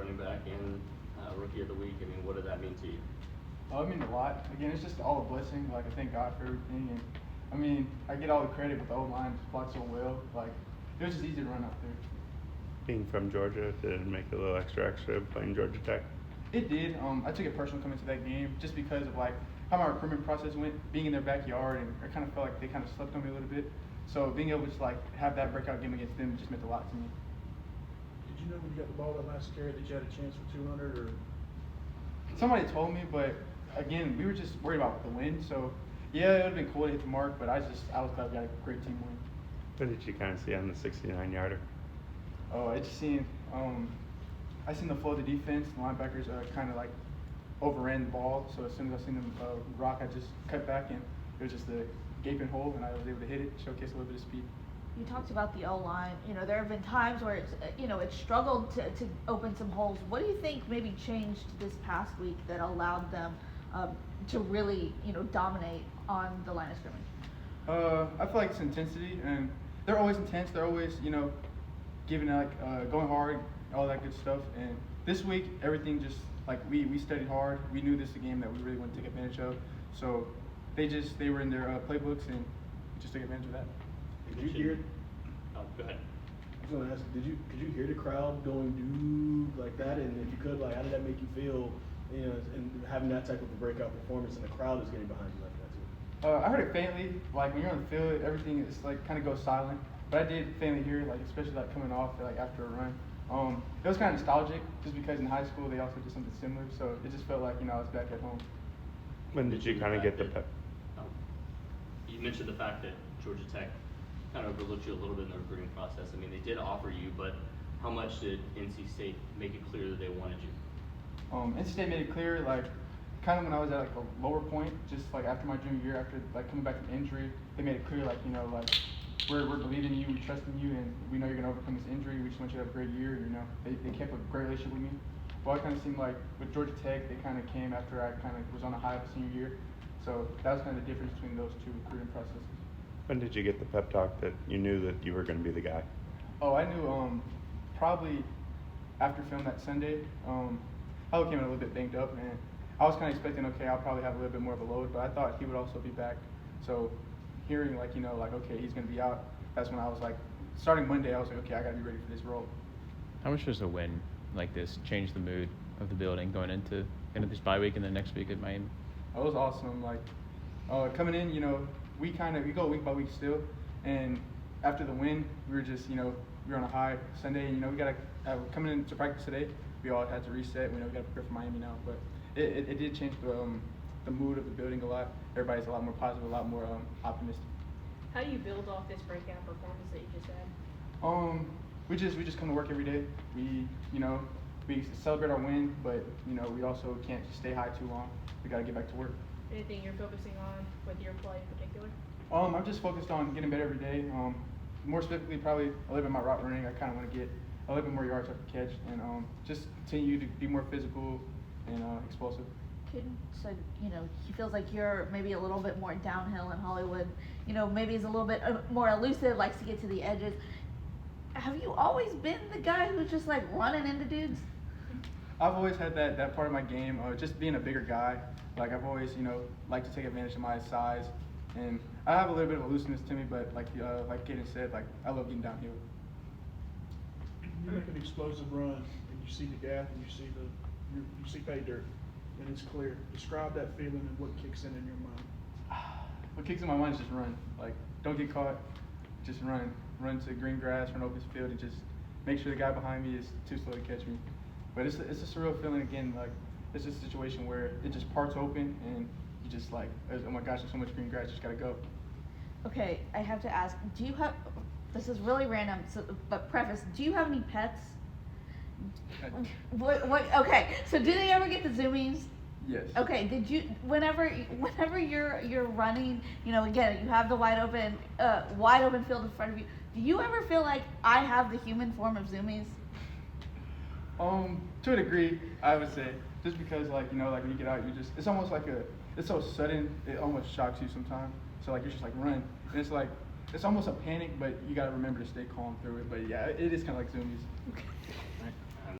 running back and Rookie of the Week. I mean, what did that mean to you? Oh, it means a lot. Again, it's just all a blessing. Like, I thank God for everything. And I mean, I get all the credit with the O-line blocked so well. Like, it was just easy to run out there. Being from Georgia, did it make it a little extra playing Georgia Tech? It did. I took it personal coming to that game just because of like how my recruitment process went, being in their backyard, and I kind of felt like they kind of slept on me a little bit. So being able to just like have that breakout game against them just meant a lot to me. Did you know when you got the ball that last carry that you had a chance for 200 or? Somebody told me, but again, we were just worried about the win. So yeah, it would have been cool to hit the mark, but I was glad we got a great team win. What did you kind of see on the 69-yarder? Oh, I just seen I seen the flow of the defense. The linebackers kind of like overran the ball. So as soon as I seen them rock, I just cut back, and it was just a gaping hole, and I was able to hit it, showcase a little bit of speed. You talked about the O-line. You know, there have been times where it's, it struggled to open some holes. What do you think maybe changed this past week that allowed them to really, dominate on the line of scrimmage? I feel like it's intensity, and they're always intense. They're always, giving going hard, all that good stuff. And this week, everything just like we studied hard. We knew this is a game that we really want to take advantage of. So they were in their playbooks, and we just took advantage of that. Did you hear? Oh, go ahead. I was going to ask, could you hear the crowd going doo like that? And if you could, like, how did that make you feel? And having that type of a breakout performance, and the crowd is getting behind you like that too. I heard it faintly. Like when you're on the field, everything is like kind of goes silent. But I did faintly hear it, like especially like coming off like after a run. It was kind of nostalgic, just because in high school they also did something similar. So it just felt like I was back at home. When did you kind of get the pep? You mentioned the fact that Georgia Tech kind of overlooked you a little bit in the recruiting process. I mean, they did offer you, but how much did NC State make it clear that they wanted you? NC State made it clear, like, kind of when I was at like a lower point, just like after my junior year, after like coming back from injury, they made it clear, like, like we're believing in you, we trust in you, and we know you're gonna overcome this injury. We just want you to have a great year. They kept a great relationship with me. Well, it kind of seemed like with Georgia Tech, they kind of came after I kind of was on a high of senior year. So that was kind of the difference between those two recruiting processes. When did you get the pep talk that you knew that you were going to be the guy? Oh, I knew probably after film that Sunday. I came in a little bit banged up, and I was kind of expecting, okay, I'll probably have a little bit more of a load, but I thought he would also be back. So hearing like, okay, he's going to be out, that's when I was like, starting Monday, I was like, okay, I got to be ready for this role. How much does a win like this change the mood of the building going into this bye week and the next week at Miami? It was awesome. Like coming in, we go week by week still, and after the win, we were just, we were on a high Sunday, and we got to coming into practice today. We all had to reset. We got to prepare for Miami now, but it did change the mood of the building a lot. Everybody's a lot more positive, a lot more optimistic. How do you build off this breakout performance that you just had? We just come to work every day. We celebrate our win, but we also can't just stay high too long. We got to get back to work. Anything you're focusing on with your play in particular? I'm just focused on getting better every day. More specifically, probably a little bit my route running. I kind of want to get a little bit more yards after catch, and just continue to be more physical and explosive. So, he feels like you're maybe a little bit more downhill in Hollywood. Maybe he's a little bit more elusive, likes to get to the edges. Have you always been the guy who's just like running into dudes? I've always had that part of my game, just being a bigger guy. Like I've always, liked to take advantage of my size, and I have a little bit of elusiveness to me. But like Kaden said, like I love getting downhill. You make an explosive run, and you see the gap, and you see pay dirt, and it's clear. Describe that feeling and what kicks in your mind. What kicks in my mind is just run. Like don't get caught, just run. Run to green grass, run open field, and just make sure the guy behind me is too slow to catch me. But it's a surreal feeling again. Like it's just a situation where it just parts open, and you just like, oh my gosh, there's so much green grass, you just gotta go. Okay, I have to ask, do you have, this is really random, but preface, do you have any pets? Okay, so do they ever get the zoomies? Yes. Okay, did you, whenever you're running, again, you have the wide open field in front of you, do you ever feel like I have the human form of zoomies? To a degree, I would say, just because like when you get out, it's almost like it's so sudden, it almost shocks you sometimes. So like you're just like run, and it's like it's almost a panic, but you gotta remember to stay calm through it. But yeah, it is kind of like zoomies.